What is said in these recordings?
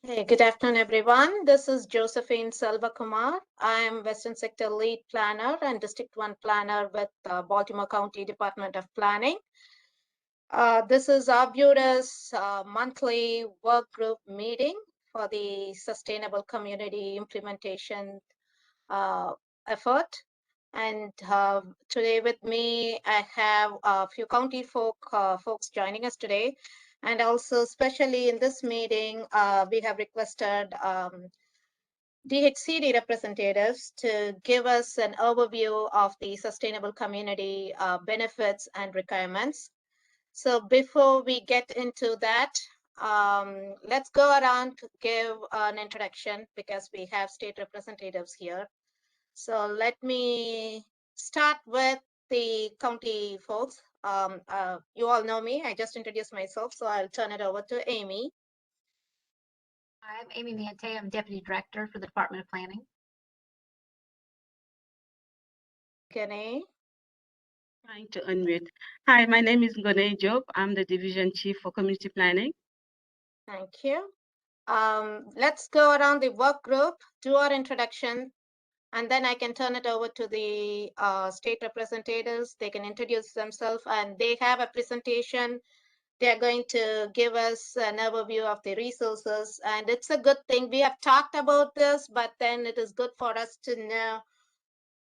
Hey, good afternoon, everyone. This is Josephine Selvakumar. I am Western Sector Lead Planner and District 1 Planner with Baltimore County Department of Planning. This is Arbutus monthly work group meeting for the Sustainable Community Implementation effort. And today with me, I have a few county folks joining us today. And also, especially in this meeting, we have requested DHCD representatives to give us an overview of the sustainable community benefits and requirements. So before we get into that, let's go around to give an introduction because we have state representatives here. So let me start with the county folks. You all know me. I just introduced myself, so I'll turn it over to Amy. I'm Amy Mante. I'm Deputy Director for the Department of Planning. Gane. Trying to unmute. Hi, my name is Ngone Job. I'm the Division Chief for Community Planning. Thank you. Let's go around the work group, do our introduction, and then I can turn it over to the state representatives. They can introduce themselves, and they have a presentation. They're going to give us an overview of the resources, and it's a good thing. We have talked about this, but then it is good for us to know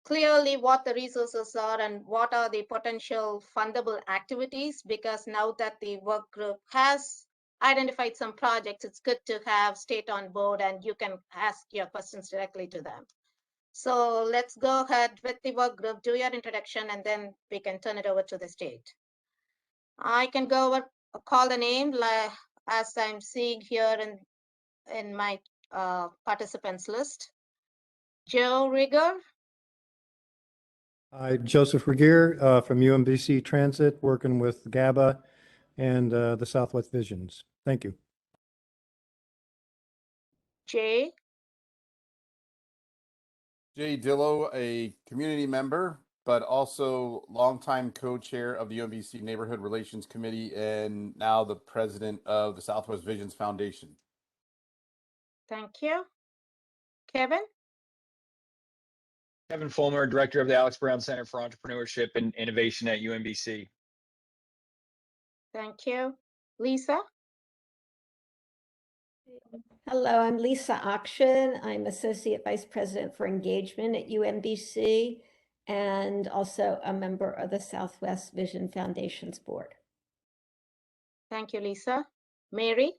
clearly what the resources are and what are the potential fundable activities, because now that the work group has identified some projects, it's good to have state on board and you can ask your questions directly to them. So let's go ahead with the work group, do your introduction, and then we can turn it over to the state. I can go over, call the name as I'm seeing here in my participants list. Joe Rigger. Hi, Joseph Regier from UMBC Transit, working with GABA and the Southwest Visions. Thank you. Jay. Jay Dillow, a community member, but also longtime co-chair of the UMBC Neighborhood Relations Committee and now the president of the Southwest Visions Foundation. Thank you. Kevin? Kevin Fulmer, Director of the Alex Brown Center for Entrepreneurship and Innovation at UMBC. Thank you. Lisa? Hello, I'm Lisa Auction. I'm Associate Vice President for Engagement at UMBC and also a member of the Southwest Vision Foundation's board. Thank you, Lisa. Mary?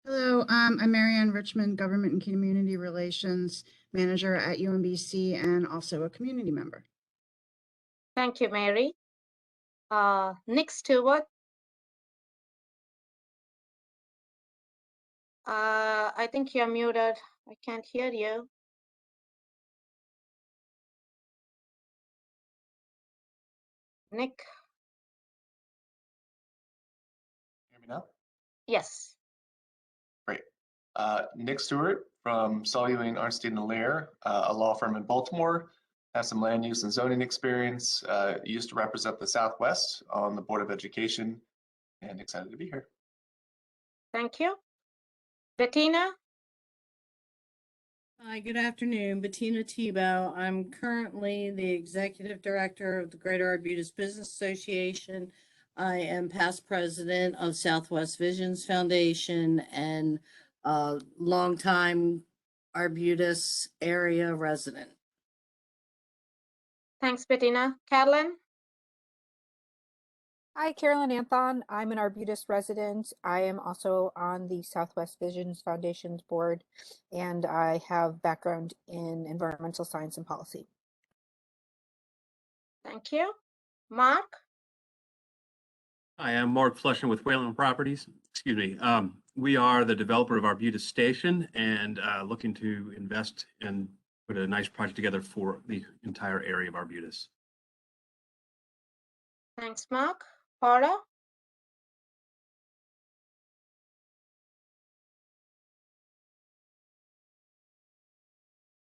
Hello, I'm Marianne Richmond, Government and Community Relations Manager at UMBC and also a community member. Thank you, Mary. Nick Stewart? I think you're muted. I can't hear you. Nick? Hear me now? Yes. Great. Nick Stewart from Solulane, Arnstein and Lair, a law firm in Baltimore. Has some land use and zoning experience. Used to represent the Southwest on the Board of Education, and excited to be here. Thank you. Bettina? Hi, good afternoon. Bettina Tebow. I'm currently the Executive Director of the Greater Arbutus Business Association. I am past president of Southwest Visions Foundation and a longtime Arbutus area resident. Thanks, Bettina. Carolyn? Hi, Carolyn Anthon. I'm an Arbutus resident. I am also on the Southwest Visions Foundation's board, and I have background in environmental science and policy. Thank you. Mark? Hi, I'm Mark Fletcher with Whalen Properties. Excuse me. We are the developer of Arbutus Station and looking to invest and put a nice project together for the entire area of Arbutus. Thanks, Mark. Paula?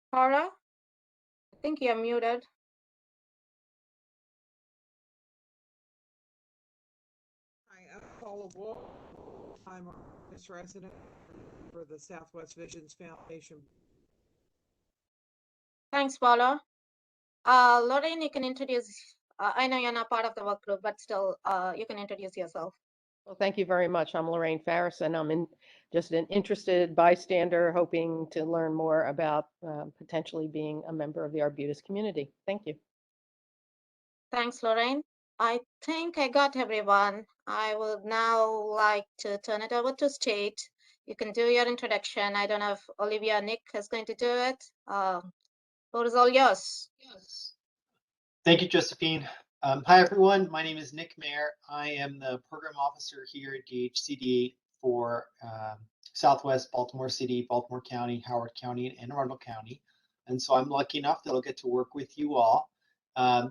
Paula? I think you're muted. Hi, I'm Paula Wolf I'm Arbutus resident for the Southwest Visions Foundation. Thanks, Paula. Lorraine, you can introduce, I know you're not part of the work group, but still, you can introduce yourself. Well, thank you very much. I'm Lorraine Harrison. I'm just an interested bystander hoping to learn more about potentially being a member of the Arbutus community. Thank you. Thanks, Lorraine. I think I got everyone. I would now like to turn it over to State. You can do your introduction. I don't know if Olivia or Nick is going to do it. Floor is all yours. Thank you, Josephine. Hi, everyone. My name is Nick Mayer. I am the program officer here at DHCD for Southwest Baltimore City, Baltimore County, Howard County, and Anne Arundel County. And so I'm lucky enough that I'll get to work with you all.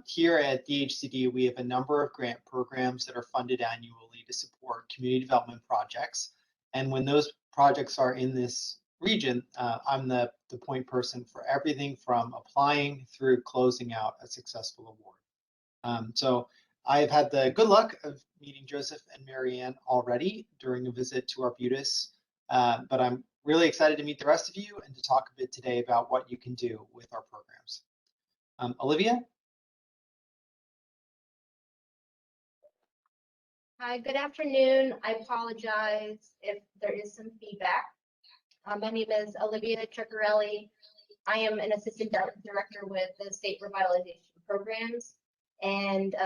Here at DHCD, we have a number of grant programs that are funded annually to support community development projects. And when those projects are in this region, I'm the point person for everything from applying through closing out a successful award. So I have had the good luck of meeting Joseph and Marianne already during a visit to Arbutus, but I'm really excited to meet the rest of you and to talk a bit today about what you can do with our programs. Olivia? Hi, good afternoon. I apologize if there is some feedback. My name is Olivia Tricarelli. I am an assistant director with the state revitalization programs. And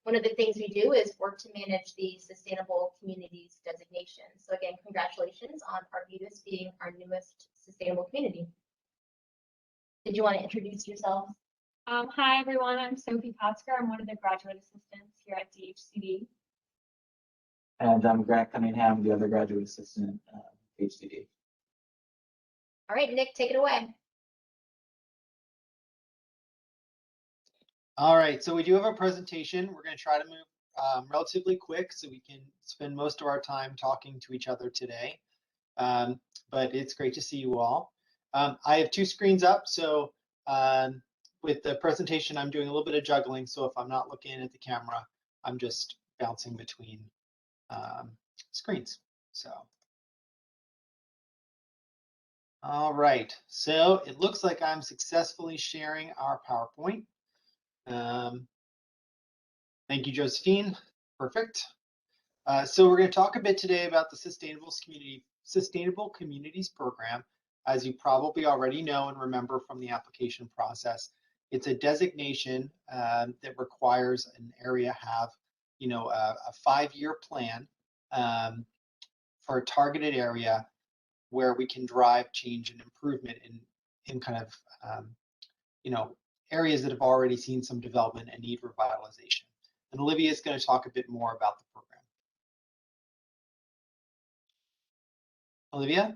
one of the things we do is work to manage the sustainable communities designation. So again, congratulations on Arbutus being our newest sustainable community. Did you want to introduce yourself? Hi, everyone. I'm Sophie Potsker. I'm one of the graduate assistants here at DHCD. And I'm Grant Cunningham, the other graduate assistant at DHCD. All right, Nick, take it away. All right, so we do have a presentation. We're going to try to move relatively quick so we can spend most of our time talking to each other today. But it's great to see you all. I have two screens up, so with the presentation, I'm doing a little bit of juggling. So if I'm not looking at the camera, I'm just bouncing between screens. So, all right. So it looks like I'm successfully sharing our PowerPoint. Thank you, Josephine. Perfect. So we're going to talk a bit today about the Sustainable Communities Program. As you probably already know and remember from the application process, it's a designation that requires an area have, a 5-year plan for a targeted area where we can drive change and improvement in kind of, areas that have already seen some development and need revitalization. And Olivia is going to talk a bit more about the program. Olivia?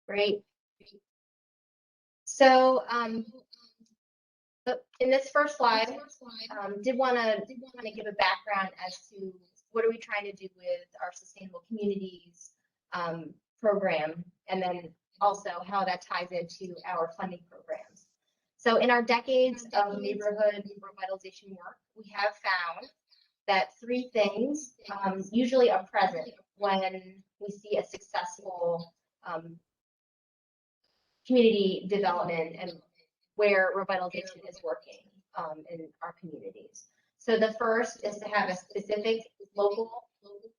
Great. So in this first slide, did want to give a background as to what are we trying to do with our sustainable communities program, and then also how that ties into our funding programs. So in our decades of neighborhood revitalization work, we have found that 3 things usually are present when we see a successful community development and where revitalization is working in our communities. So the first is to have a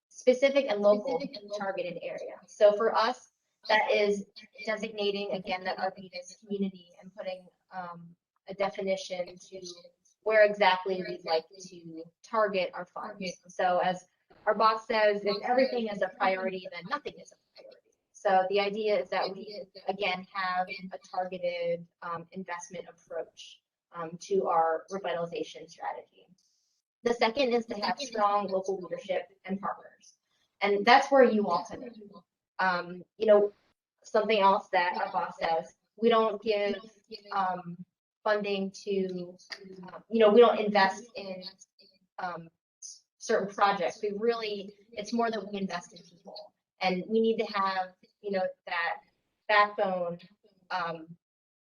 specific and local targeted area. So for us, that is designating again that Arbutus community and putting a definition to where exactly we'd like to target our funds. So as our boss says, if everything is a priority, then nothing is a priority. So the idea is that we, again, have a targeted investment approach to our revitalization strategy. The second is to have strong local leadership and partners. And that's where you all come in. Something else that our boss says, we don't give funding to, we don't invest in certain projects. It's more that we invest in people. And we need to have, that backbone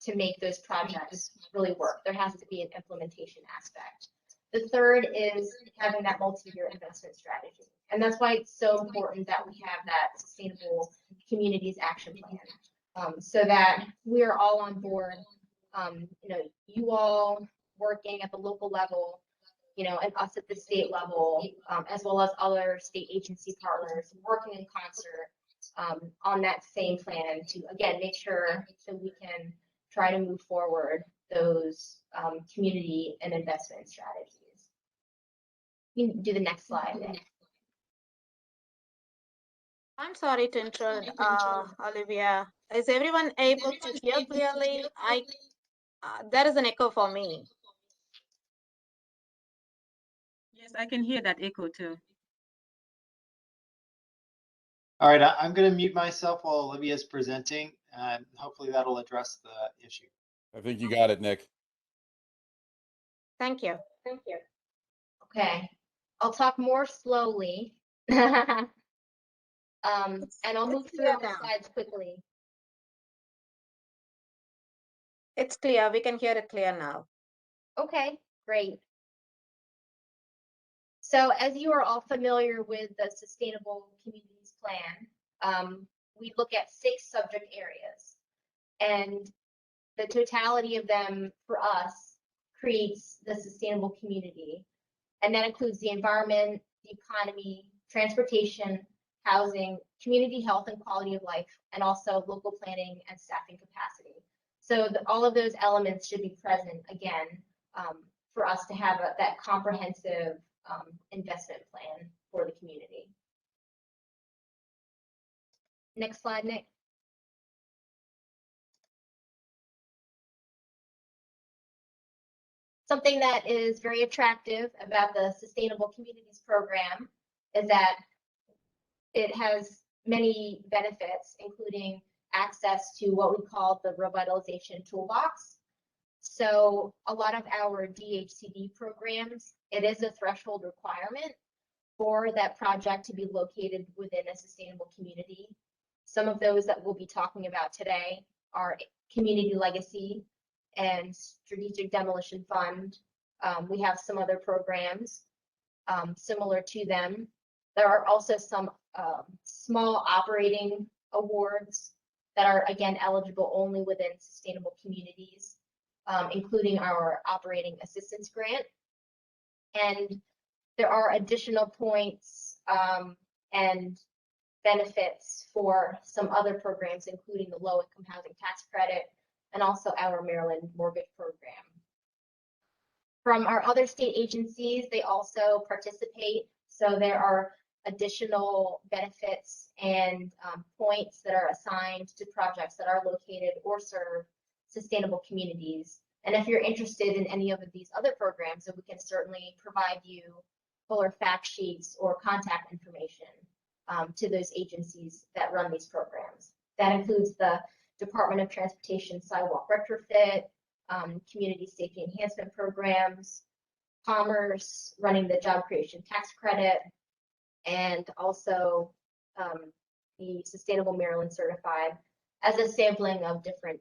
to make those projects really work. There has to be an implementation aspect. The third is having that multi-year investment strategy. And that's why it's so important that we have that sustainable communities action plan, so that we are all on board, you all working at the local level, and us at the state level, as well as other state agency partners working in concert on that same plan to, again, make sure that we can try to move forward those community and investment strategies. You can do the next slide, Nick. I'm sorry to interrupt, Olivia. Is everyone able to hear clearly? There is an echo for me. Yes, I can hear that echo too. All right, I'm going to mute myself while Olivia is presenting, and hopefully that'll address the issue. I think you got it, Nick. Thank you. Thank you. Okay, I'll talk more slowly. And I'll move through the slides quickly. It's clear. We can hear it clear now. Okay, great. So as you are all familiar with the Sustainable Communities Plan, we look at 6 subject areas, and the totality of them for us creates the sustainable community. And that includes the environment, the economy, transportation, housing, community health and quality of life, and also local planning and staffing capacity. So all of those elements should be present, again, for us to have that comprehensive investment plan for the community. Next slide, Nick. Something that is very attractive about the Sustainable Communities Program is that it has many benefits, including access to what we call the revitalization toolbox. So a lot of our DHCD programs, it is a threshold requirement for that project to be located within a sustainable community. Some of those that we'll be talking about today are Community Legacy and Strategic Demolition Fund. We have some other programs similar to them. There are also some small operating awards that are, again, eligible only within sustainable communities, including our operating assistance grant. And there are additional points and benefits for some other programs, including the low-income housing tax credit and also our Maryland mortgage program. From our other state agencies, they also participate. So there are additional benefits and points that are assigned to projects that are located or serve sustainable communities. And if you're interested in any of these other programs, then we can certainly provide you fuller fact sheets or contact information to those agencies that run these programs. That includes the Department of Transportation sidewalk retrofit, community safety enhancement programs, Commerce running the job creation tax credit, and also the Sustainable Maryland Certified as a sampling of different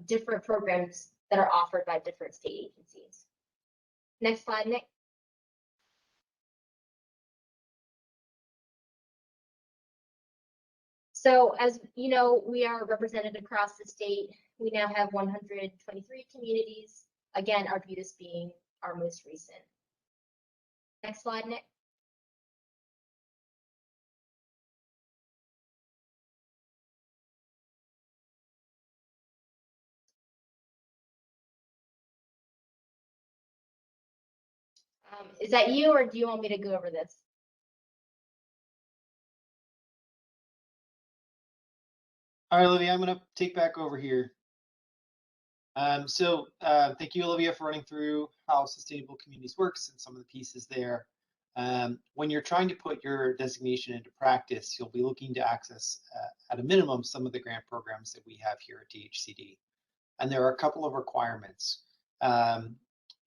different programs that are offered by different state agencies. Next slide, Nick. So as you know, we are represented across the state. We now have 123 communities. Again, Arbutus being our most recent. Next slide, Nick. Is that you, or do you want me to go over this? All right, Olivia, I'm going to take back over here. Thank you, Olivia, for running through how Sustainable Communities works and some of the pieces there. When you're trying to put your designation into practice, you'll be looking to access, at a minimum, some of the grant programs that we have here at DHCD. And there are a couple of requirements.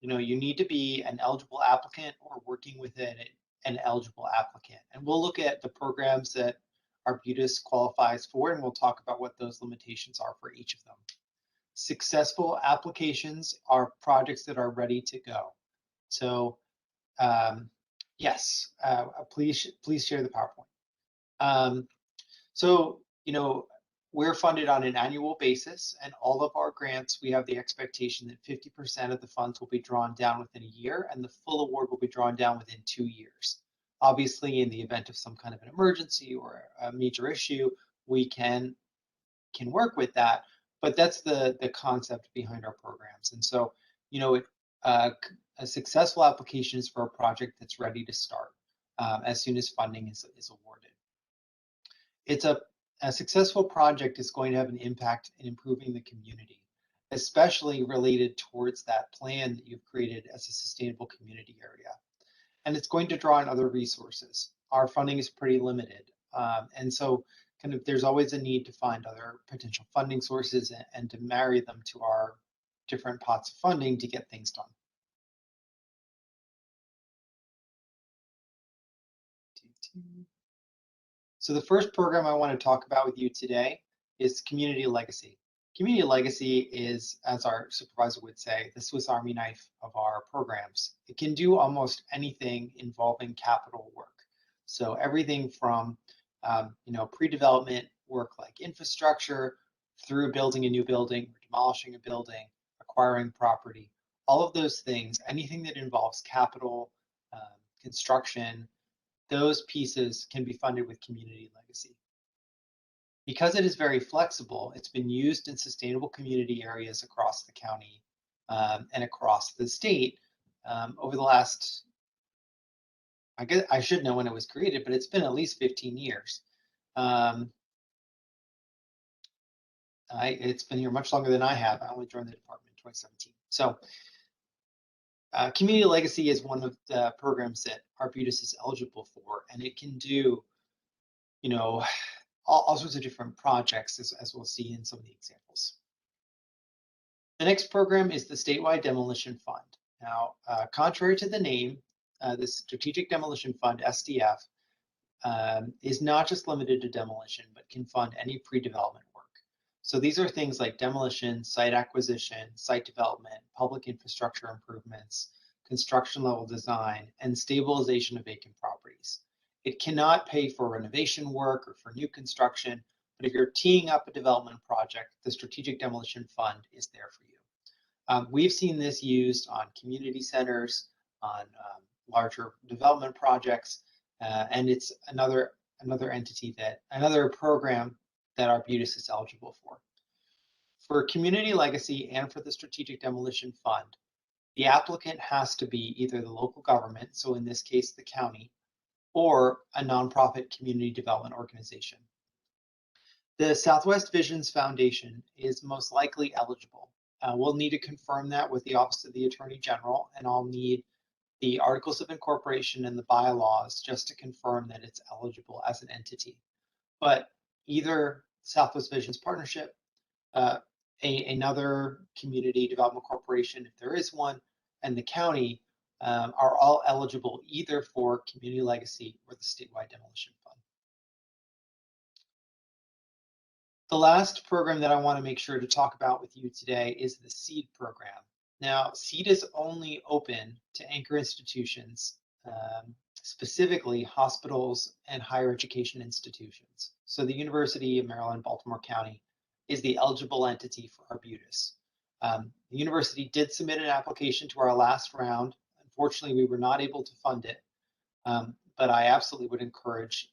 You need to be an eligible applicant or working within an eligible applicant. And we'll look at the programs that Arbutus qualifies for, and we'll talk about what those limitations are for each of them. Successful applications are projects that are ready to go. So yes, please share the PowerPoint. So, we're funded on an annual basis, and all of our grants, we have the expectation that 50% of the funds will be drawn down within a year, and the full award will be drawn down within 2 years. Obviously, in the event of some kind of an emergency or a major issue, we can work with that, but that's the concept behind our programs. And so, a successful application is for a project that's ready to start as soon as funding is awarded. It's a successful project is going to have an impact in improving the community, especially related towards that plan that you've created as a sustainable community area. And it's going to draw on other resources. Our funding is pretty limited. And so there's always a need to find other potential funding sources and to marry them to our different pots of funding to get things done. So the first program I want to talk about with you today is Community Legacy. Community Legacy is, as our supervisor would say, the Swiss Army knife of our programs. It can do almost anything involving capital work. So everything from pre-development work like infrastructure, through building a new building, demolishing a building, acquiring property, all of those things, anything that involves capital, construction, those pieces can be funded with Community Legacy. Because it is very flexible, it's been used in sustainable community areas across the county and across the state over the last, I guess I should know when it was created, but it's been at least 15 years. It's been here much longer than I have. I only joined the department in 2017. So Community Legacy is one of the programs that Arbutus is eligible for, and it can do, all sorts of different projects, as we'll see in some of the examples. The next program is the Statewide Demolition Fund. Now, contrary to the name, the Strategic Demolition Fund, SDF, is not just limited to demolition, but can fund any pre-development work. So these are things like demolition, site acquisition, site development, public infrastructure improvements, construction level design, and stabilization of vacant properties. It cannot pay for renovation work or for new construction, but if you're teeing up a development project, the Strategic Demolition Fund is there for you. We've seen this used on community centers, on larger development projects, and it's another program that Arbutus is eligible for. For Community Legacy and for the Strategic Demolition Fund, the applicant has to be either the local government, so in this case the county, or a nonprofit community development organization. The Southwest Visions Foundation is most likely eligible. We'll need to confirm that with the Office of the Attorney General, and I'll need the Articles of Incorporation and the bylaws just to confirm that it's eligible as an entity. But either Southwest Visions Partnership, another community development corporation, if there is one, and the county are all eligible either for Community Legacy or the Statewide Demolition Fund. The last program that I want to make sure to talk about with you today is the SEED program. Now, SEED is only open to anchor institutions, specifically hospitals and higher education institutions. So the University of Maryland, Baltimore County is the eligible entity for Arbutus. The university did submit an application to our last round. Unfortunately, we were not able to fund it, but I absolutely would encourage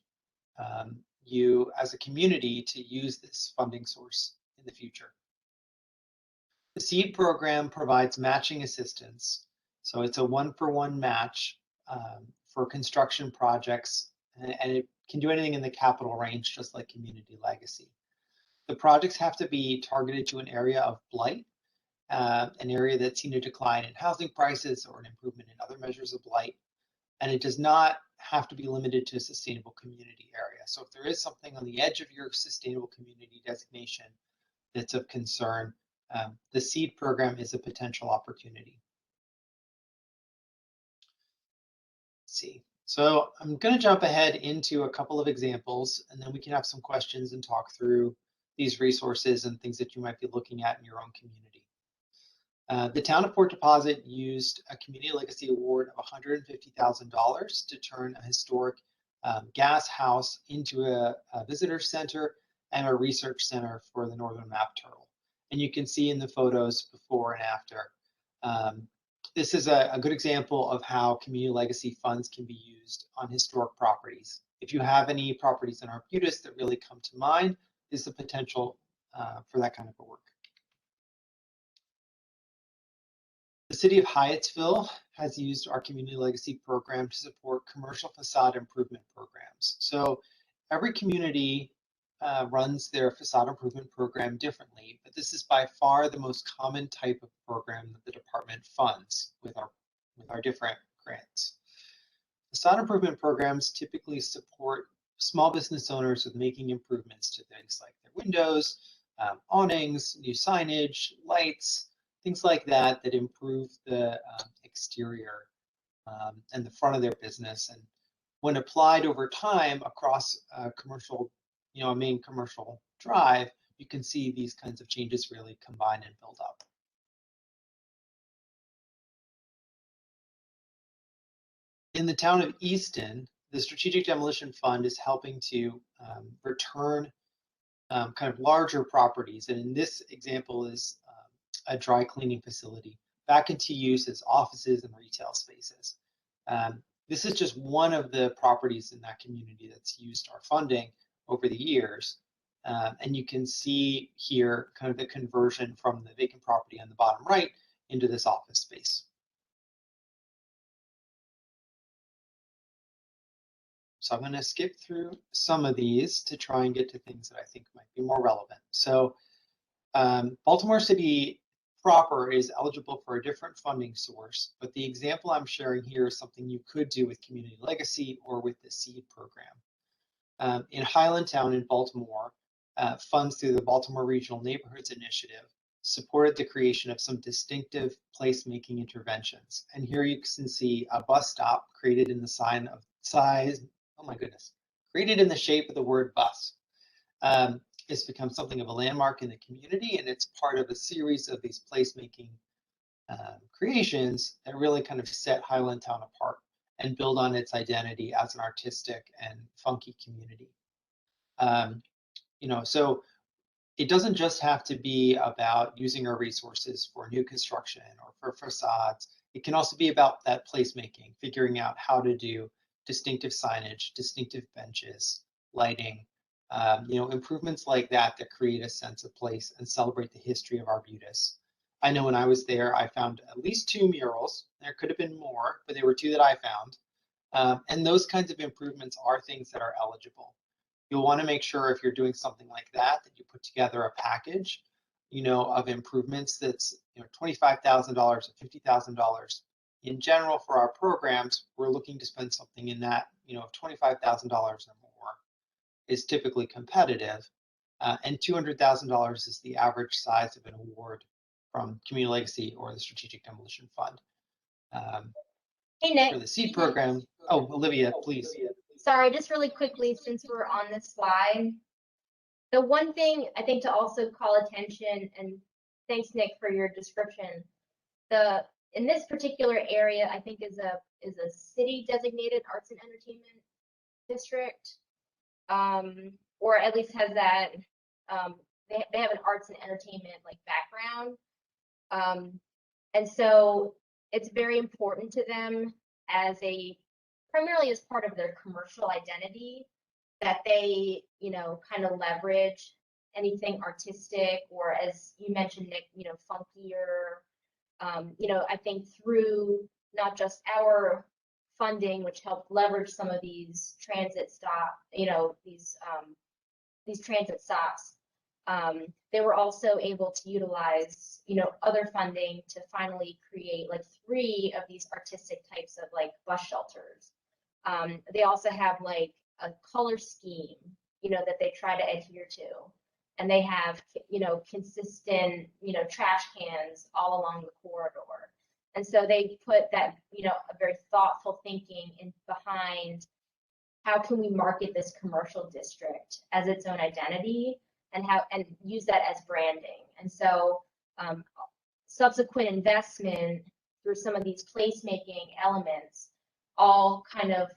you as a community to use this funding source in the future. The SEED program provides matching assistance. So it's a one-for-one match for construction projects, and it can do anything in the capital range, just like Community Legacy. The projects have to be targeted to an area of blight, an area that's seen a decline in housing prices or an improvement in other measures of blight. And it does not have to be limited to a sustainable community area. So if there is something on the edge of your sustainable community designation that's of concern, the SEED program is a potential opportunity. Let's see. So I'm going to jump ahead into a couple of examples, and then we can have some questions and talk through these resources and things that you might be looking at in your own community. The town of Port Deposit used a community legacy award of $150,000 to turn a historic gas house into a visitor center and a research center for the northern map turtle. And you can see in the photos before and after. This is a good example of how community legacy funds can be used on historic properties. If you have any properties in Arbutus that really come to mind, is the potential for that kind of a work. The city of Hyattsville has used our community legacy program to support commercial facade improvement programs. So every community runs their facade improvement program differently, but this is by far the most common type of program that the department funds with our different grants. Facade improvement programs typically support small business owners with making improvements to things like their windows, awnings, new signage, lights, things like that that improve the exterior and the front of their business. And when applied over time across a commercial, a main commercial drive, you can see these kinds of changes really combine and build up. In the town of Easton, the Strategic Demolition Fund is helping to return kind of larger properties. And in this example is a dry cleaning facility back into use as offices and retail spaces. This is just one of the properties in that community that's used our funding over the years. And you can see here kind of the conversion from the vacant property on the bottom right into this office space. So I'm going to skip through some of these to try and get to things that I think might be more relevant. So Baltimore City proper is eligible for a different funding source, but the example I'm sharing here is something you could do with Community Legacy or with the SEED program. In Highlandtown in Baltimore, funds through the Baltimore Regional Neighborhoods Initiative supported the creation of some distinctive placemaking interventions. And here you can see a bus stop created in the sign of size, oh my goodness, created in the shape of the word bus. It's become something of a landmark in the community, and it's part of a series of these placemaking creations that really kind of set Highlandtown apart and build on its identity as an artistic and funky community. So it doesn't just have to be about using our resources for new construction or for facades. It can also be about that placemaking, figuring out how to do distinctive signage, distinctive benches, lighting, improvements like that that create a sense of place and celebrate the history of Arbutus. I know when I was there, I found at least 2 murals. There could have been more, but there were 2 that I found. And those kinds of improvements are things that are eligible. You'll want to make sure if you're doing something like that you put together a package, of improvements that's, $25,000 or $50,000. In general, for our programs, we're looking to spend something in that, $25,000 or more is typically competitive, and $200,000 is the average size of an award from Community Legacy or the Strategic Demolition Fund. Hey, Nick. For the SEED program, oh, Olivia, please. Sorry, just really quickly, since we're on this slide, the one thing I think to also call attention, and thanks, Nick, for your description, in this particular area, I think is a city designated arts and entertainment district, or at least has that, they have an arts and entertainment background. And so it's very important to them primarily as part of their commercial identity, that they, kind of leverage anything artistic, or as you mentioned, Nick, funkier, I think through not just our funding, which helped leverage some of these transit these transit stops, they were also able to utilize, other funding to finally create 3 of these artistic types of bus shelters. They also have a color scheme, that they try to adhere to. And they have, consistent, trash cans all along the corridor. And so they put that, a very thoughtful thinking behind how can we market this commercial district as its own identity, and use that as branding. And so subsequent investment through some of these placemaking elements all kind of,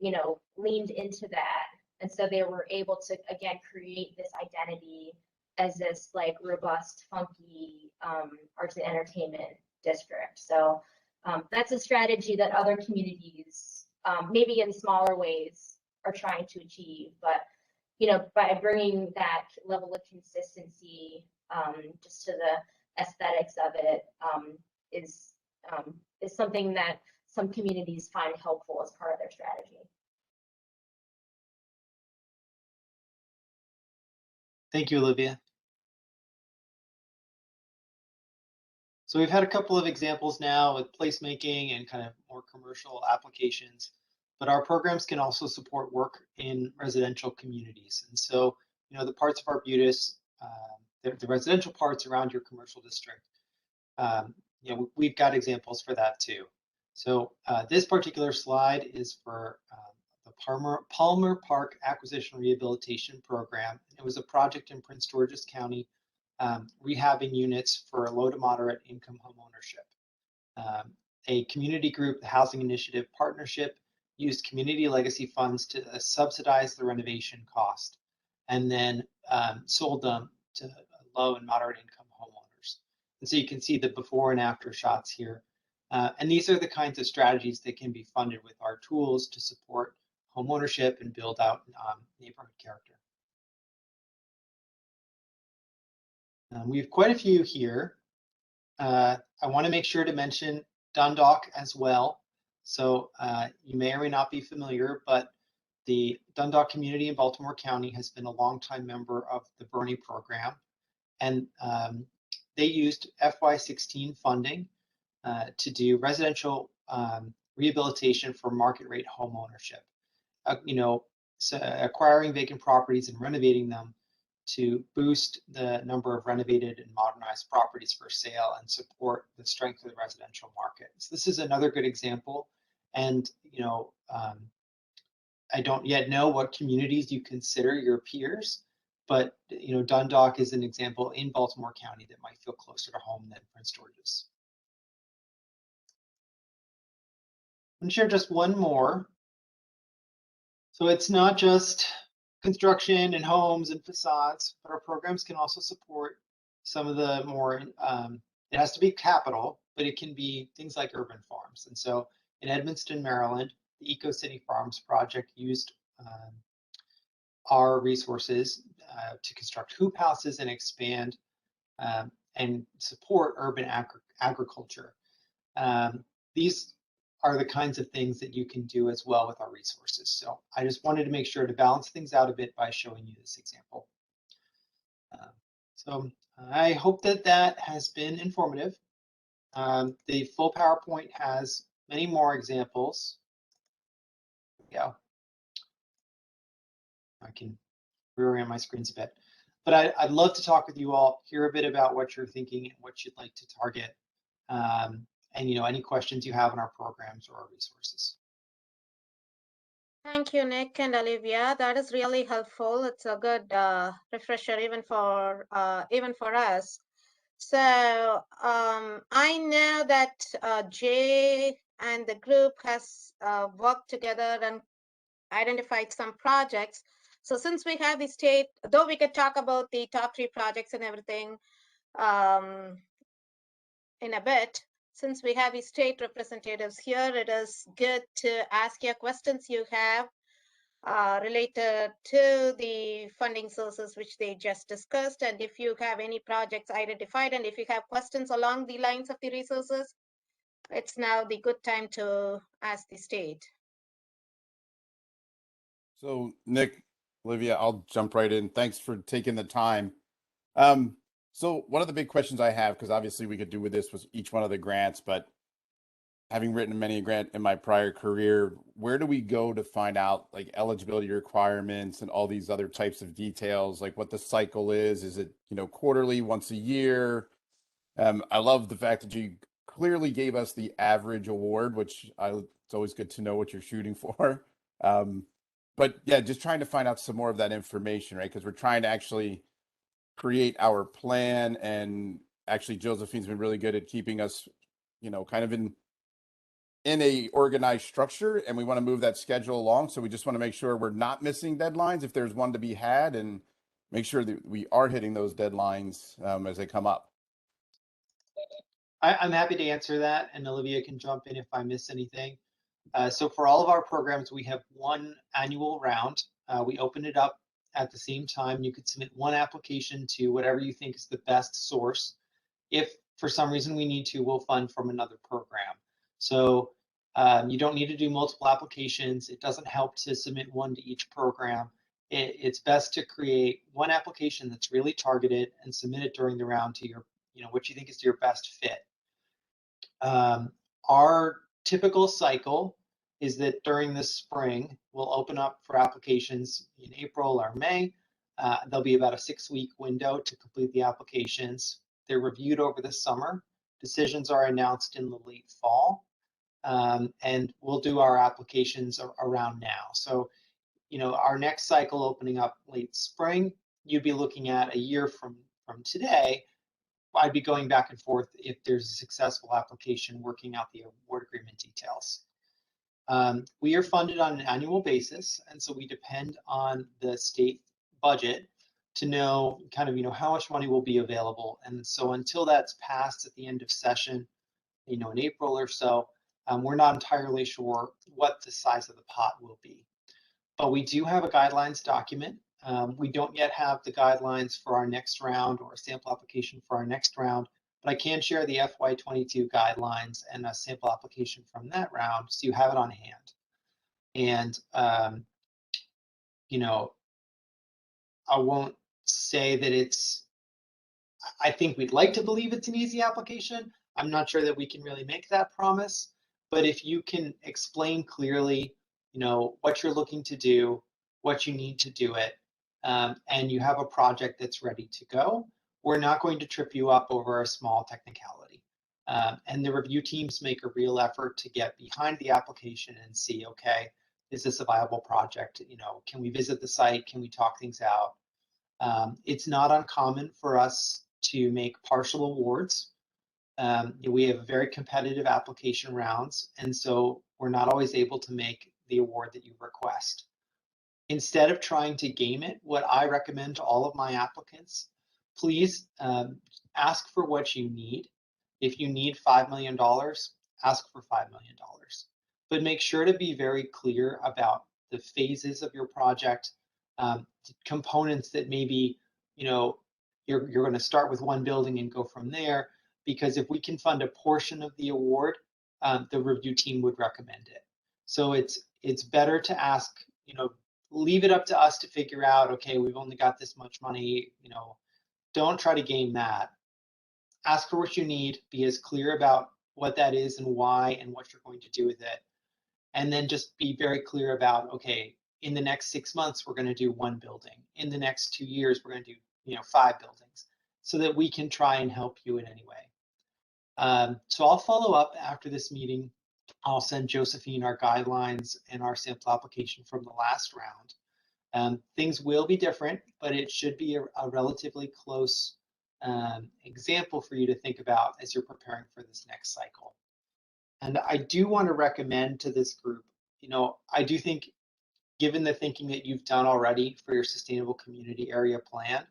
you know, leaned into that. And so they were able to, again, create this identity as this like robust, funky arts and entertainment district. So that's a strategy that other communities, maybe in smaller ways, are trying to achieve. But, you know, by bringing that level of consistency just to the aesthetics of it is something that some communities find helpful as part of their strategy. Thank you, Olivia. So we've had a couple of examples now with placemaking and kind of more commercial applications, but our programs can also support work in residential communities. And so, you know, the parts of Arbutus, the residential parts around your commercial district, you know, we've got examples for that too. So this particular slide is for the Palmer Park Acquisition Rehabilitation Program. It was a project in Prince George's County, rehabbing units for low to moderate income home ownership. A community group, the Housing Initiative Partnership, used community legacy funds to subsidize the renovation cost, and then sold them to low and moderate income homeowners. And so you can see the before and after shots here. And these are the kinds of strategies that can be funded with our tools to support home ownership and build out neighborhood character. We have quite a few here. I want to make sure to mention Dundalk as well. So you may or may not be familiar, but the Dundalk community in Baltimore County has been a longtime member of the Bernie program. And they used FY16 funding to do residential rehabilitation for market rate home ownership. You know, so acquiring vacant properties and renovating them to boost the number of renovated and modernized properties for sale and support the strength of the residential market. So this is another good example. And, you know, I don't yet know what communities you consider your peers, but, you know, Dundalk is an example in Baltimore County that might feel closer to home than Prince George's. I'm going to share just one more. So it's not just construction and homes and facades, but our programs can also support some of the more, it has to be capital, but it can be things like urban farms. And so in Edmonston, Maryland, the EcoCity Farms project used our resources to construct hoop houses and expand and support urban agriculture. These are the kinds of things that you can do as well with our resources. So I just wanted to make sure to balance things out a bit by showing you this example. So I hope that that has been informative. The full PowerPoint has many more examples. Yeah, I can reorient my screens a bit. But I'd love to talk with you all, hear a bit about what you're thinking and what you'd like to target. And, you know, any questions you have on our programs or our resources. Thank you, Nick and Olivia. That is really helpful. It's a good refresher even for us. So I know that Jay and the group has worked together and identified some projects. So since we have the state, though we could talk about the top 3 projects and everything in a bit, since we have the state representatives here, it is good to ask your questions you have related to the funding sources which they just discussed. And if you have any projects identified and if you have questions along the lines of the resources, it's now the good time to ask the state. So Nick, Olivia, I'll jump right in. Thanks for taking the time. So one of the big questions I have, because obviously we could do with this was each one of the grants, but having written many a grant in my prior career, where do we go to find out like eligibility requirements and all these other types of details, like what the cycle is? Is it, you know, quarterly, once a year? I love the fact that you clearly gave us the average award, which it's always good to know what you're shooting for. But yeah, just trying to find out some more of that information, right? Because we're trying to actually create our plan. And actually, Josephine's been really good at keeping us, kind of in a organized structure, and we want to move that schedule along. So we just want to make sure we're not missing deadlines if there's one to be had, and make sure that we are hitting those deadlines as they come up. I'm happy to answer that, and Olivia can jump in if I miss anything. So for all of our programs, we have one annual round. We open it up at the same time. You could submit one application to whatever you think is the best source. If for some reason we need to, we'll fund from another program. So you don't need to do multiple applications. It doesn't help to submit one to each program. It's best to create one application that's really targeted and submit it during the round to your, what you think is your best fit. Our typical cycle is that during the spring, we'll open up for applications in April or May. There'll be about a 6-week window to complete the applications. They're reviewed over the summer. Decisions are announced in the late fall. And we'll do our applications around now. So, our next cycle opening up late spring, you'd be looking at a year from today. I'd be going back and forth if there's a successful application, working out the award agreement details. We are funded on an annual basis, and so we depend on the state budget to know kind of, how much money will be available. And so until that's passed at the end of session, in April or so, we're not entirely sure what the size of the pot will be. But we do have a guidelines document. We don't yet have the guidelines for our next round or a sample application for our next round, but I can share the FY22 guidelines and a sample application from that round so you have it on hand. And, I won't say that I think we'd like to believe it's an easy application. I'm not sure that we can really make that promise, but if you can explain clearly, what you're looking to do, what you need to do it, and you have a project that's ready to go, we're not going to trip you up over a small technicality. And the review teams make a real effort to get behind the application and see, okay, is this a viable project? Can we visit the site? Can we talk things out? It's not uncommon for us to make partial awards. We have very competitive application rounds, and so we're not always able to make the award that you request. Instead of trying to game it, what I recommend to all of my applicants, please ask for what you need. If you need $5 million, ask for $5 million. But make sure to be very clear about the phases of your project, components that maybe, you're going to start with one building and go from there. Because if we can fund a portion of the award, the review team would recommend it. So it's better to ask, leave it up to us to figure out, okay, we've only got this much money, don't try to game that. Ask for what you need, be as clear about what that is and why and what you're going to do with it. And then just be very clear about, okay, in the next 6 months, we're going to do one building. In the next 2 years, we're going to do, 5 buildings, so that we can try and help you in any way. So I'll follow up after this meeting. I'll send Josephine our guidelines and our sample application from the last round. Things will be different, but it should be a relatively close example for you to think about as you're preparing for this next cycle. And I do want to recommend to this group, I do think, given the thinking that you've done already for your sustainable community area plan,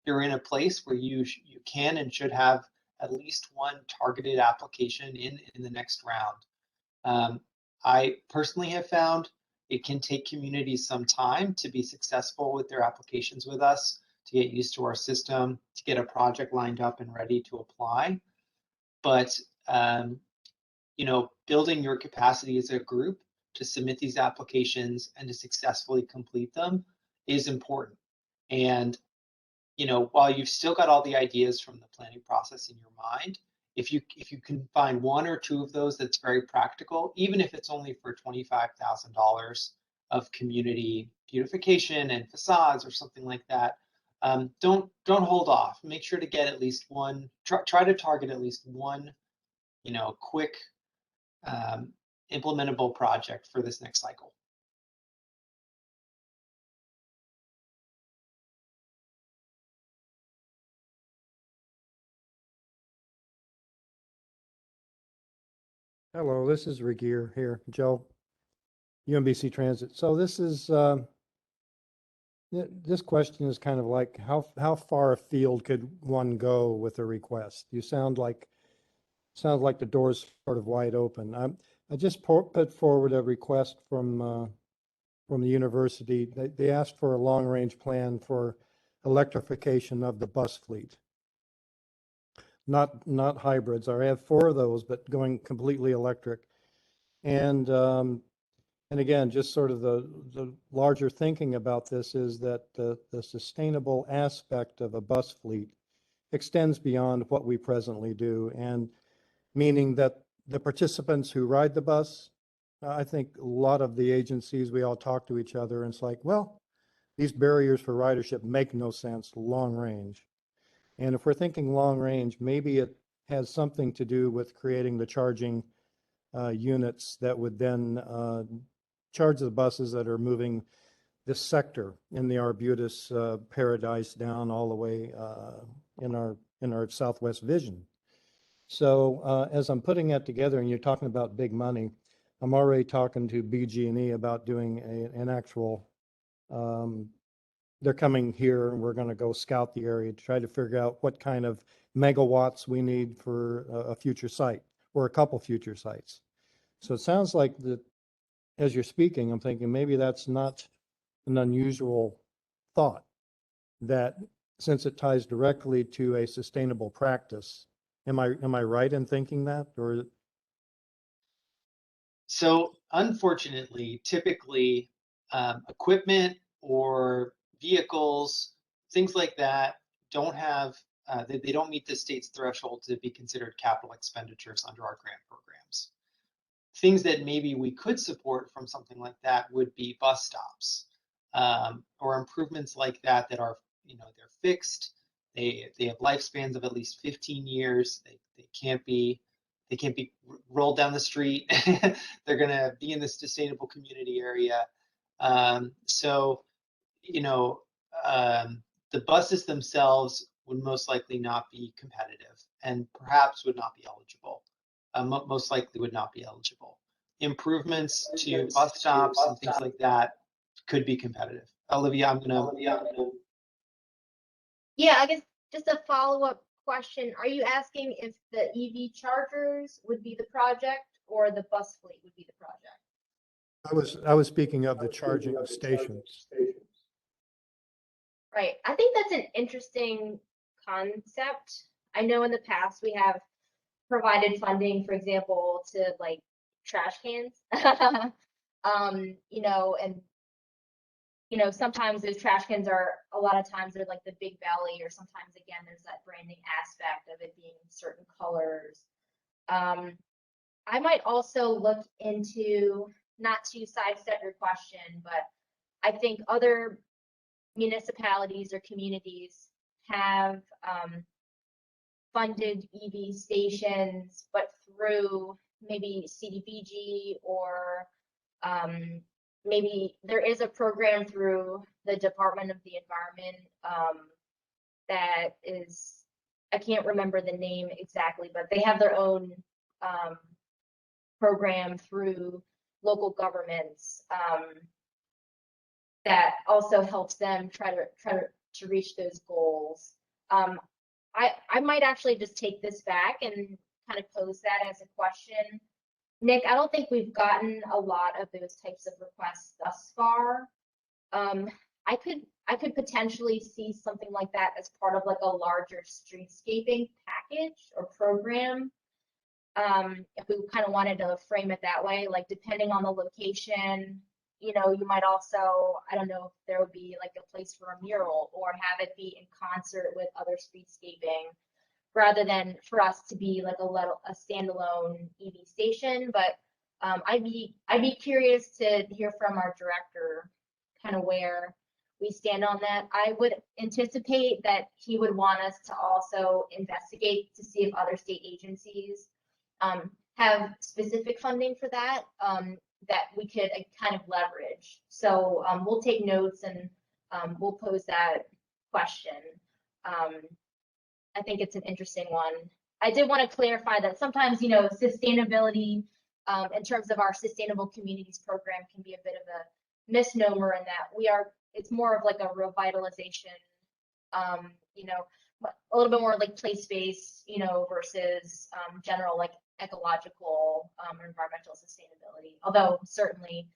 you're in a place where you can and should have at least one targeted application in the next round. I personally have found it can take communities some time to be successful with their applications with us, to get used to our system, to get a project lined up and ready to apply. But building your capacity as a group to submit these applications and to successfully complete them is important. And while you've still got all the ideas from the planning process in your mind, if you can find 1 or 2 of those that's very practical, even if it's only for $25,000 of community beautification and facades or something like that, don't hold off. Make sure to get at least one. Try to target at least one, quick implementable project for this next cycle. Hello, this is Regier here, Joe, UMBC Transit. So this is this question is kind of like how far afield could one go with a request? You sound like the door's sort of wide open. I just put forward a request from the university. They asked for a long-range plan for electrification of the bus fleet. Not hybrids. I have 4 of those, but going completely electric. And again, just sort of the larger thinking about this is that the sustainable aspect of a bus fleet extends beyond what we presently do, and meaning that the participants who ride the bus, I think a lot of the agencies, we all talk to each other, and it's like, well, these barriers for ridership make no sense long range. And if we're thinking long range, maybe it has something to do with creating the charging units that would then charge the buses that are moving this sector in the Arbutus paradise down all the way in our Southwest Vision. So as I'm putting that together, and you're talking about big money, I'm already talking to BG&E about doing an actual. They're coming here, and we're going to go scout the area to try to figure out what kind of megawatts we need for a future site or a couple future sites. So it sounds like that as you're speaking, I'm thinking maybe that's not an unusual thought, that since it ties directly to a sustainable practice. Am I right in thinking that, or? So unfortunately, typically equipment or vehicles, things like that, don't have, they don't meet the state's threshold to be considered capital expenditures under our grant programs. Things that maybe we could support from something like that would be bus stops or improvements like that that are, they're fixed. They have lifespans of at least 15 years. They can't be rolled down the street. They're going to be in the sustainable community area. So, the buses themselves would most likely not be competitive and perhaps would not be eligible. Most likely would not be eligible. Improvements to bus stops and things like that could be competitive. Olivia, Yeah, I guess just a follow-up question. Are you asking if the EV chargers would be the project or the bus fleet would be the project? I was speaking of the charging stations. Right. I think that's an interesting concept. I know in the past we have provided funding, for example, to like trash cans. And sometimes those trash cans are, a lot of times they're like the Big Belly, or sometimes again there's that branding aspect of it being certain colors. I might also look into, not to sidestep your question, but I think other municipalities or communities have funded EV stations, but through maybe CDBG, or maybe there is a program through the Department of the Environment that is, I can't remember the name exactly, but they have their own program through local governments that also helps them try to reach those goals. I might actually just take this back and kind of pose that as a question. Nick, I don't think we've gotten a lot of those types of requests thus far. I could potentially see something like that as part of like a larger streetscaping package or program. If we kind of wanted to frame it that way, like depending on the location, you might also, I don't know if there would be like a place for a mural, or have it be in concert with other streetscaping, rather than for us to be like a standalone EV station. But I'd be curious to hear from our director kind of where we stand on that. I would anticipate that he would want us to also investigate to see if other state agencies have specific funding for that, that we could kind of leverage. So we'll take notes, and we'll pose that question. I think it's an interesting one. I did want to clarify that sometimes, sustainability in terms of our sustainable communities program can be a bit of a misnomer in that it's more of like a revitalization, you know, a little bit more like place-based, you know, versus general like ecological environmental sustainability, although certainly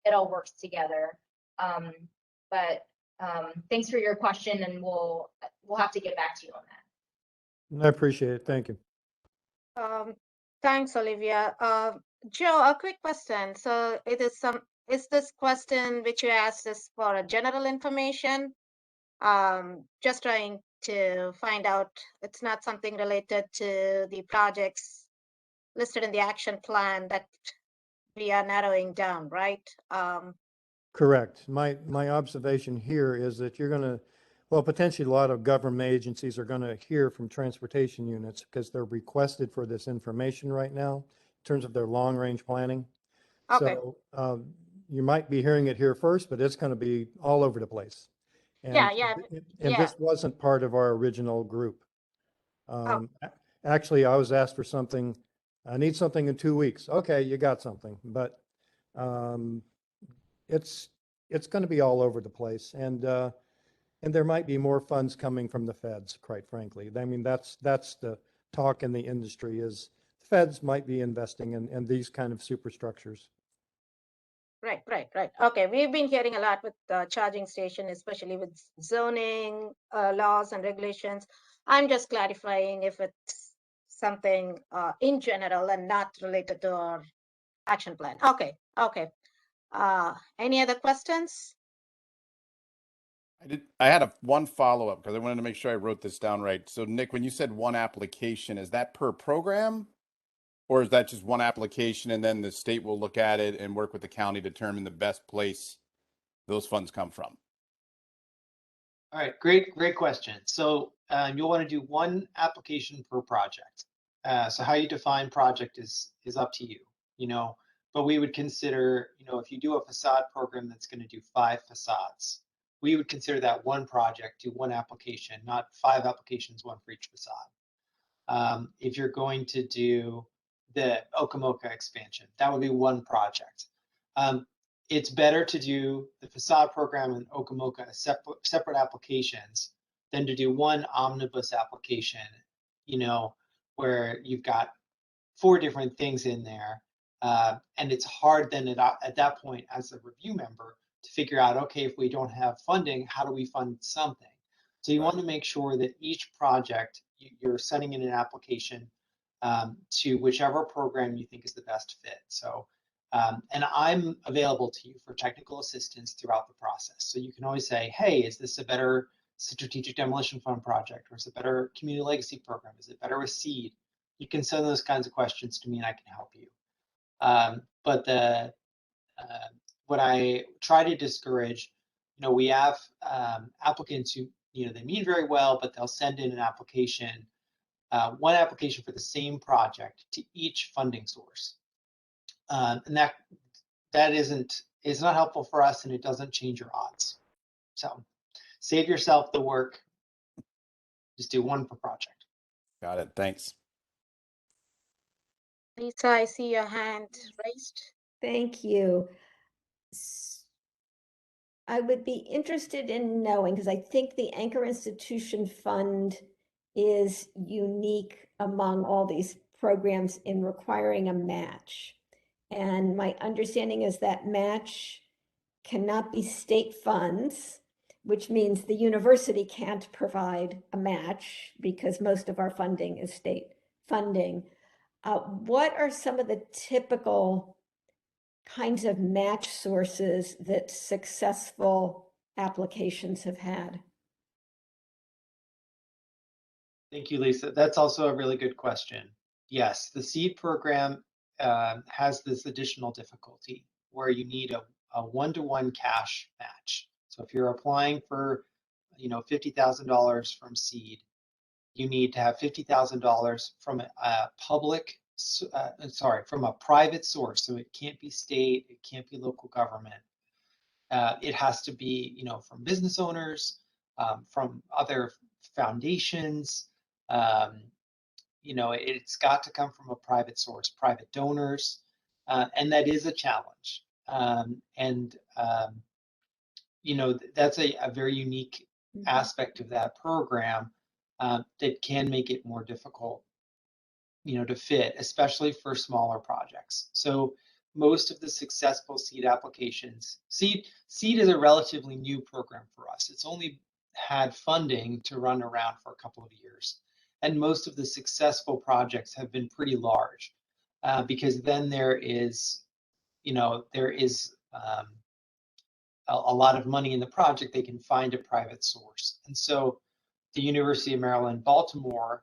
it all works together. But thanks for your question, and we'll have to get back to you on that. I appreciate it. Thank you. Thanks, Olivia. Joe, a quick question. So is this question which you asked is for a general information? Just trying to find out, it's not something related to the projects listed in the action plan that we are narrowing down, right? Correct. My observation here is that you're going to, well, potentially a lot of government agencies are going to hear from transportation units because they're requested for this information right now in terms of their long range planning. Okay. So you might be hearing it here first, but it's going to be all over the place. And, and this wasn't part of our original group. Actually, I was asked for something. I need something in 2 weeks. Okay, you got something, but it's going to be all over the place, and there might be more funds coming from the feds. Quite frankly, I mean that's the talk in the industry is feds might be investing in these kind of superstructures. Right. Okay, we've been hearing a lot with charging station, especially with zoning laws and regulations. I'm just clarifying if it's something in general and not related to our action plan. Okay. Any other questions? I had one follow-up because I wanted to make sure I wrote this down right. So Nick, when you said one application, is that per program? Or is that just one application and then the state will look at it and work with the county to determine the best place those funds come from? All right, great question. So you'll want to do one application per project. So how you define project is up to you, you know, but we would consider, you know, if you do a facade program that's going to do 5 facades, we would consider that one project, do one application, not 5 applications, one for each facade. If you're going to do the Okamoka expansion, that would be one project. It's better to do the facade program and Okamoka as separate applications than to do one omnibus application, you know, where you've got 4 different things in there. And it's hard then at that point as a review member to figure out, okay, if we don't have funding, how do we fund something? So you want to make sure that each project, you're sending in an application to whichever program you think is the best fit. So, and I'm available to you for technical assistance throughout the process. So you can always say, hey, is this a better strategic demolition fund project? Or is it a better community legacy program? Is it better with seed? You can send those kinds of questions to me and I can help you. But what I try to discourage, you know, we have applicants who, you know, they mean very well, but they'll send in an application, one application for the same project to each funding source. And it's not helpful for us and it doesn't change your odds. So save yourself the work. Just do one per project. Got it. Thanks. Lisa, I see your hand raised. Thank you. I would be interested in knowing, because I think the Anchor Institution Fund is unique among all these programs in requiring a match. And my understanding is that match cannot be state funds, which means the university can't provide a match because most of our funding is state funding. What are some of the typical kinds of match sources that successful applications have had? Thank you, Lisa. That's also a really good question. Yes, the seed program has this additional difficulty where you need a one-to-one cash match. So if you're applying for, you know, $50,000 from seed, you need to have $50,000 from a from a private source. So it can't be state, it can't be local government. It has to be, you know, from business owners, from other foundations. You know, it's got to come from a private source, private donors. And that is a challenge. You know, that's a very unique aspect of that program that can make it more difficult, you know, to fit, especially for smaller projects. So most of the successful seed applications, seed is a relatively new program for us. It's only had funding to run around for a couple of years. And most of the successful projects have been pretty large because then there is, you know, there is a lot of money in the project. They can find a private source. And so the University of Maryland, Baltimore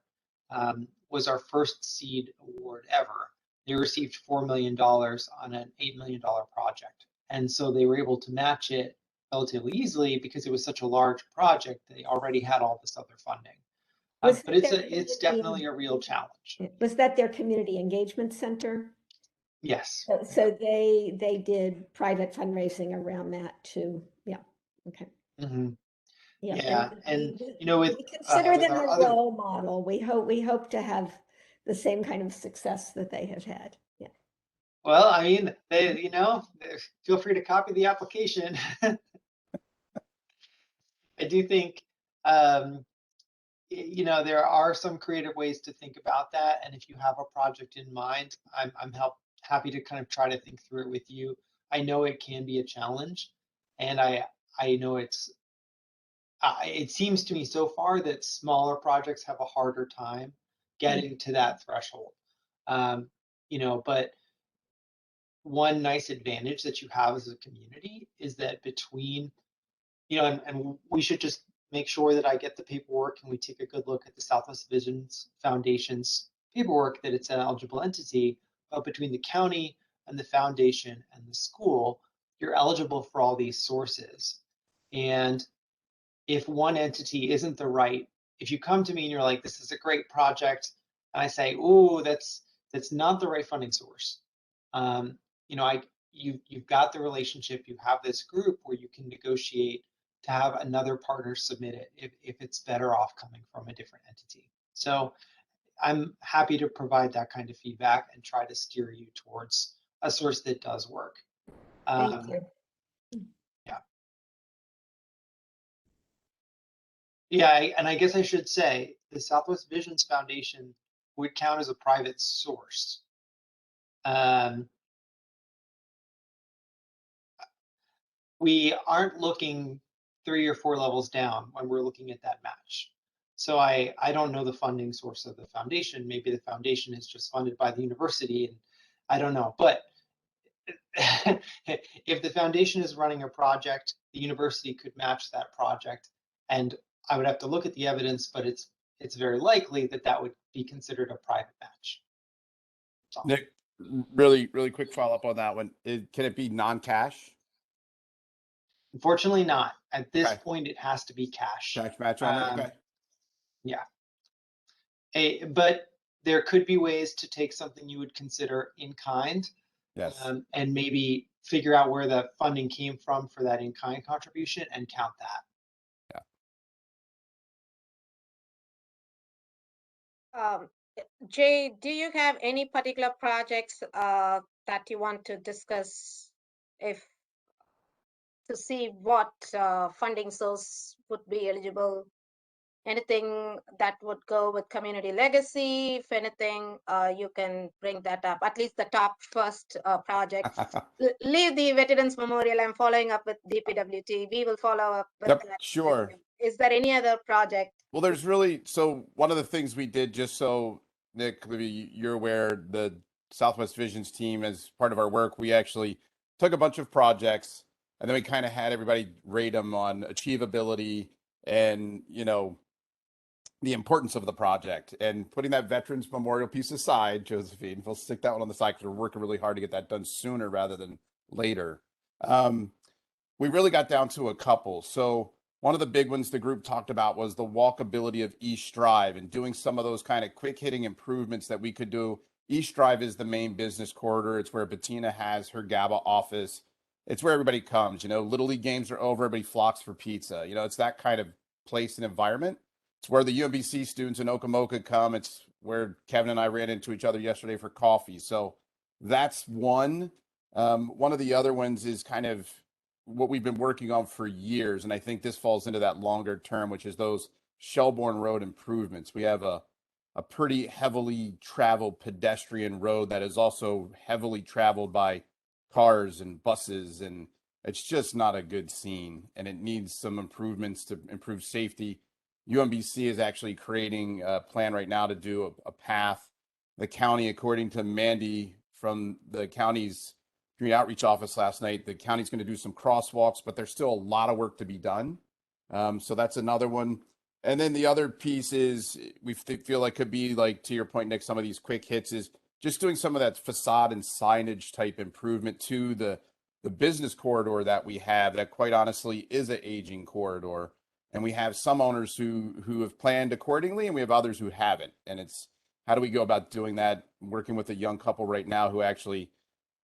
was our first seed award ever. They received $4 million on an $8 million project. And so they were able to match it relatively easily because it was such a large project. They already had all this other funding. But it's definitely a real challenge. Was that their community engagement center? Yes. So they did private fundraising around that too. Yeah. Okay. Mm-hmm. Yeah. Yeah. And you know, we consider them a other role model. We hope to have the same kind of success that they have had. Yeah. Well, I mean, they, you know, feel free to copy the application. I do think, you know, there are some creative ways to think about that. And if you have a project in mind, I'm happy to kind of try to think through it with you. I know it can be a challenge, and I know it's, it seems to me so far that smaller projects have a harder time getting to that threshold. You know, but one nice advantage that you have as a community is that between, you know, and we should just make sure that I get the paperwork and we take a good look at the Southwest Visions Foundation's paperwork that it's an eligible entity, but between the county and the foundation and the school, you're eligible for all these sources. And if one entity isn't the right, if you come to me and you're like, this is a great project, and I say, oh, that's not the right funding source. You know, you've got the relationship, you have this group where you can negotiate to have another partner submit it if it's better off coming from a different entity. So I'm happy to provide that kind of feedback and try to steer you towards a source that does work. Thank you. Yeah. Yeah, and I guess I should say the Southwest Visions Foundation would count as a private source. We aren't looking 3 or 4 levels down when we're looking at that match. So I don't know the funding source of the foundation. Maybe the foundation is just funded by the university, and I don't know. But if the foundation is running a project, the university could match that project, and I would have to look at the evidence, but it's very likely that that would be considered a private match. So. Nick, really quick follow up on that one. Can it be non-cash? Unfortunately not. At this point, it has to be cash. Cash match on it? Okay. Yeah. But there could be ways to take something you would consider in kind. Yes. And maybe figure out where the funding came from for that in kind contribution and count that. Yeah. Jay, do you have any particular projects that you want to discuss to see what funding source would be eligible? Anything that would go with community legacy? If anything, you can bring that up, at least the top first project. Leave the Veterans Memorial. I'm following up with DPWT. We will follow up with Yep, that. sure. Is there any other project? Well, there's so one of the things we did, just so Nick, you're aware, the Southwest Visions team, as part of our work, we actually took a bunch of projects and then we kind of had everybody rate them on achievability and, you know, the importance of the project. And putting that Veterans Memorial piece aside, Josephine, we'll stick that one on the side because we're working really hard to get that done sooner rather than later. We really got down to a couple. So one of the big ones the group talked about was the walkability of East Drive and doing some of those kind of quick hitting improvements that we could do. East Drive is the main business corridor. It's where Bettina has her GABA office. It's where everybody comes, you know, Little League games are over, everybody flocks for pizza. You know, it's that kind of place and environment. It's where the UMBC students in Okamoka come. It's where Kevin and I ran into each other yesterday for coffee. So that's one. One of the other ones is kind of what we've been working on for years, and I think this falls into that longer term, which is those Shelbourne Road improvements. We have a pretty heavily traveled pedestrian road that is also heavily traveled by cars and buses, and it's just not a good scene, and it needs some improvements to improve safety. UMBC is actually creating a plan right now to do a path. The county, according to Mandy from the county's community outreach office last night, the county's going to do some crosswalks, but there's still a lot of work to be done. So that's another one. And then the other piece is we feel like could be, like, to your point, Nick, some of these quick hits is just doing some of that facade and signage type improvement to the business corridor that we have that quite honestly is an aging corridor. And we have some owners who have planned accordingly, and we have others who haven't. And it's, how do we go about doing that? I'm working with a young couple right now who actually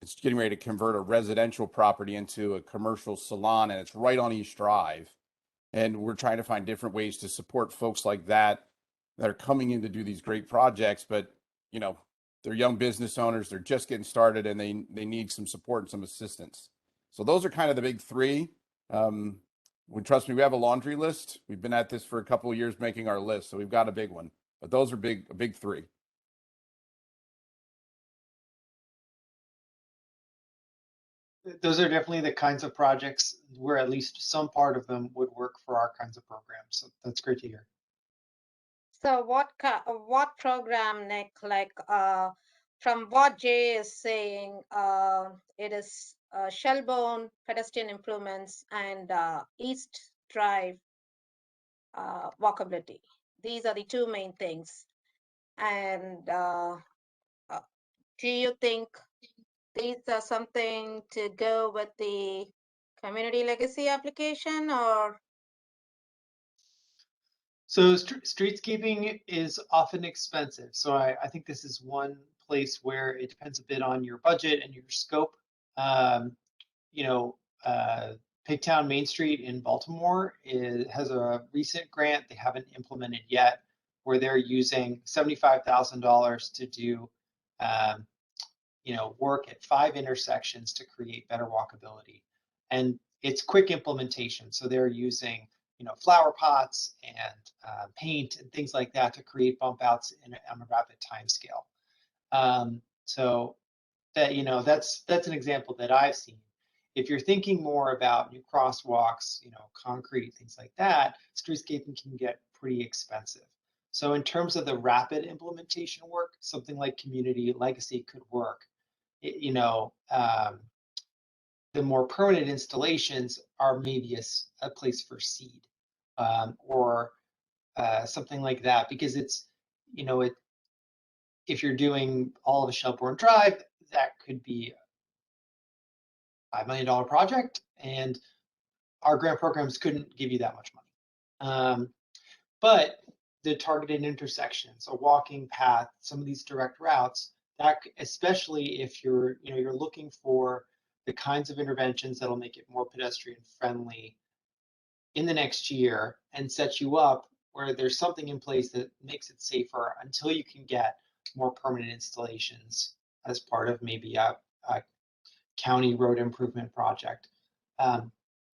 is getting ready to convert a residential property into a commercial salon, and it's right on East Drive. And we're trying to find different ways to support folks like that are coming in to do these great projects, but you know, they're young business owners, they're just getting started, and they need some support and some assistance. So those are kind of the big three. Trust me, we have a laundry list. We've been at this for a couple of years making our list, so we've got a big one. But those are a big three. Those are definitely the kinds of projects where at least some part of them would work for our kinds of programs. So that's great to hear. So what program, Nick, like from what Jay is saying, it is Shelbourne pedestrian improvements and East Drive walkability. These are the two main things. And do you think these are something to go with the community legacy application, or? So streetscaping is often expensive. So I think this is one place where it depends a bit on your budget and your scope. You know, Pigtown Main Street in Baltimore has a recent grant they haven't implemented yet, where they're using $75,000 to do, you know, work at 5 intersections to create better walkability. And it's quick implementation. So they're using, you know, flower pots and paint and things like that to create bump outs on a rapid time scale. So that, you know, that's an example that I've seen. If you're thinking more about new crosswalks, you know, concrete, things like that, streetscaping can get pretty expensive. So in terms of the rapid implementation work, something like community legacy could work. You know, the more permanent installations are maybe a place for seed, or something like that, because it's, you know, if you're doing all of a Shelbourne Drive, that could be a $5 million project, and our grant programs couldn't give you that much money. But the targeted intersections, a walking path, some of these direct routes, that, especially if you're, you know, you're looking for the kinds of interventions that'll make it more pedestrian friendly in the next year and set you up where there's something in place that makes it safer until you can get more permanent installations as part of maybe a county road improvement project.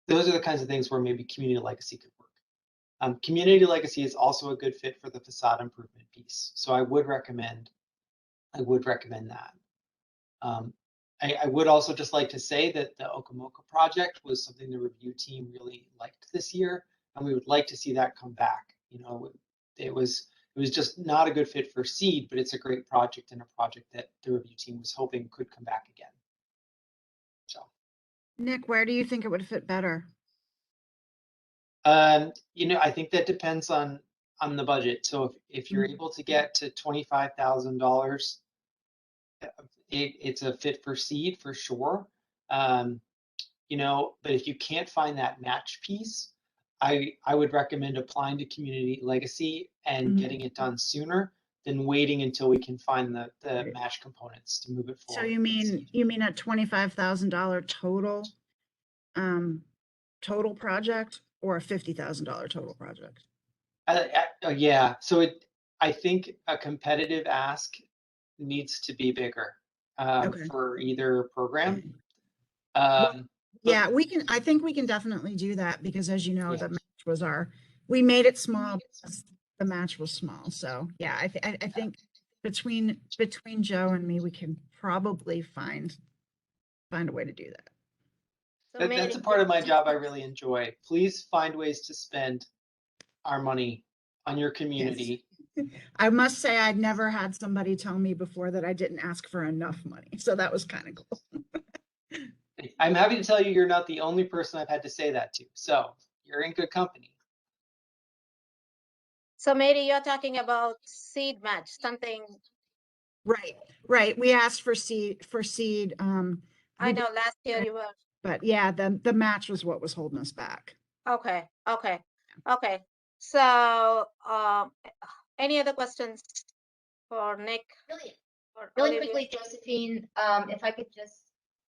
Those are the kinds of things where maybe community legacy could work. Community legacy is also a good fit for the facade improvement piece. So I would recommend that. I would also just like to say that the Okamoka project was something the review team really liked this year, and we would like to see that come back. You know, it was just not a good fit for seed, but it's a great project and a project that the review team was hoping could come back again. So, Nick, where do you think it would fit better? you know, I think that depends on the budget. So if you're able to get to $25,000, it's a fit for seed for sure. You know, but if you can't find that match piece, I would recommend applying to community legacy and getting it done sooner than waiting until we can find the match components to move it forward. So you mean a $25,000 total project, or a $50,000 total project? Yeah. So I think a competitive ask needs to be bigger. Okay. for either program. Yeah, I think we can definitely do that because as you know, Yeah. the match was we made it small because the match was small. So yeah, I think between Joe and me, we can probably find a way to do that. So That's a part of my job I really enjoy. Please find ways to spend our money on your community. I must say I'd never had somebody tell me before that I didn't ask for enough money. So that was kind of cool. I'm happy to tell you you're not the only person I've had to say that to. So you're in good company. So Mary, you're talking about seed match, something. Right. We asked for seed. I know last year you were. But yeah, the match was what was holding us back. Okay. So, any other questions for Nick? Or Really Olivia? quickly, Josephine, if I could just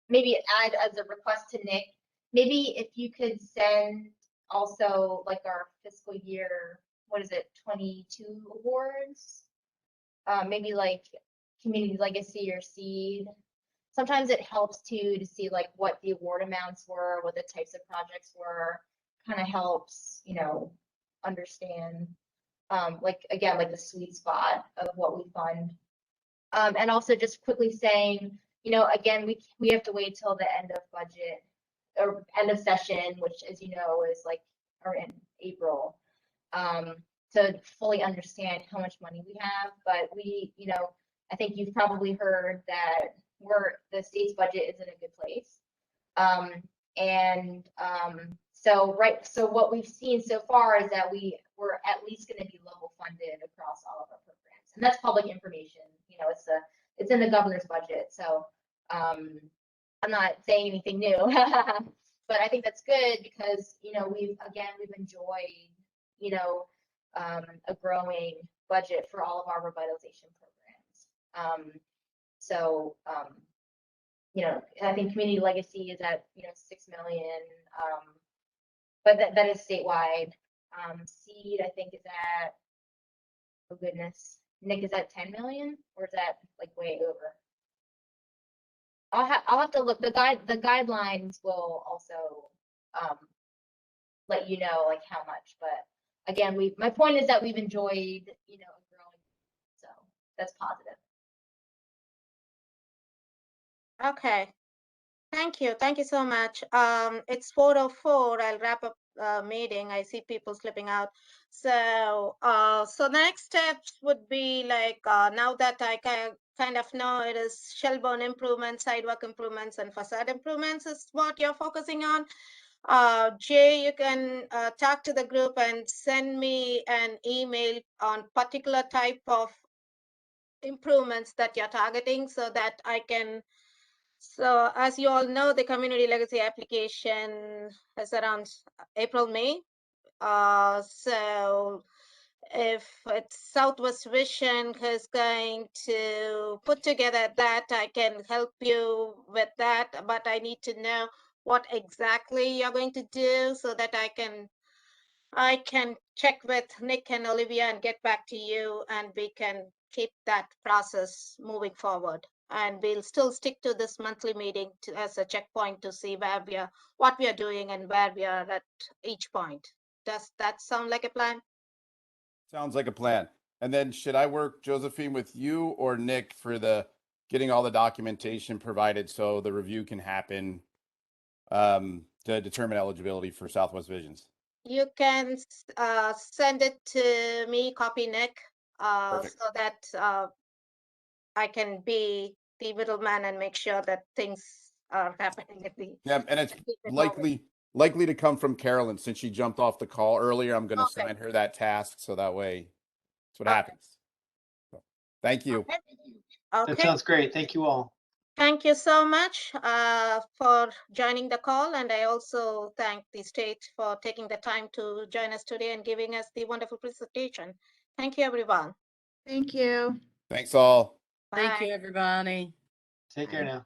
maybe add as a request to Nick, maybe if you could send also like our fiscal year, 22 awards? Maybe like community legacy or seed. Sometimes it helps too to see like what the award amounts were, what the types of projects were, kind of helps, understand like again, like the sweet spot of what we fund. And also just quickly saying, again, we have to wait till the end of budget or end of session, which as you know is like or in April, to fully understand how much money we have. But we, I think you've probably heard that the state's budget is in a good place. So what we've seen so far is that we're at least going to be level funded across all of our programs, and that's public information. It's in the governor's budget, so I'm not saying anything new, but I think that's good because we've enjoyed a growing budget for all of our revitalization programs. I think community legacy is at 6 million, but that is statewide. Seed I think is at, oh goodness, Nick, is that 10 million or is that like way over? I'll have to look. The guidelines will also let you know like how much, but again, my point is that we've enjoyed a growing, so that's positive. Okay. Thank you so much. It's 4:04. I'll wrap up meeting. I see people slipping out. So the next steps would be like now that I kind of know it is Shelburne improvements, sidewalk improvements, and facade improvements is what you're focusing on. Jay, you can talk to the group and send me an email on particular type of improvements that you're targeting so that I can. So as you all know, the community legacy application is around April, May. So if it's Southwest Vision is going to put together that, I can help you with that, but I need to know what exactly you're going to do so that I can check with Nick and Olivia and get back to you, and we can keep that process moving forward. And we'll still stick to this monthly meeting as a checkpoint to see what we are doing and where we are at each point. Does that sound like a plan? Sounds like a plan. And then should I work, Josephine, with you or Nick for getting all the documentation provided so the review can happen to determine eligibility for Southwest Visions? You can send it to me, copy Nick, so that I can be the middleman and make sure that things are happening at the. Yeah, and it's likely to come from Carolyn since she jumped off the call earlier. I'm going to assign her that task so that way that's what happens. So, thank you. Okay. That sounds great. Thank you all. Thank you so much for joining the call, and I also thank the state for taking the time to join us today and giving us the wonderful presentation. Thank you, everyone. Thank you. Thanks all. Thank you, everybody. Take care now.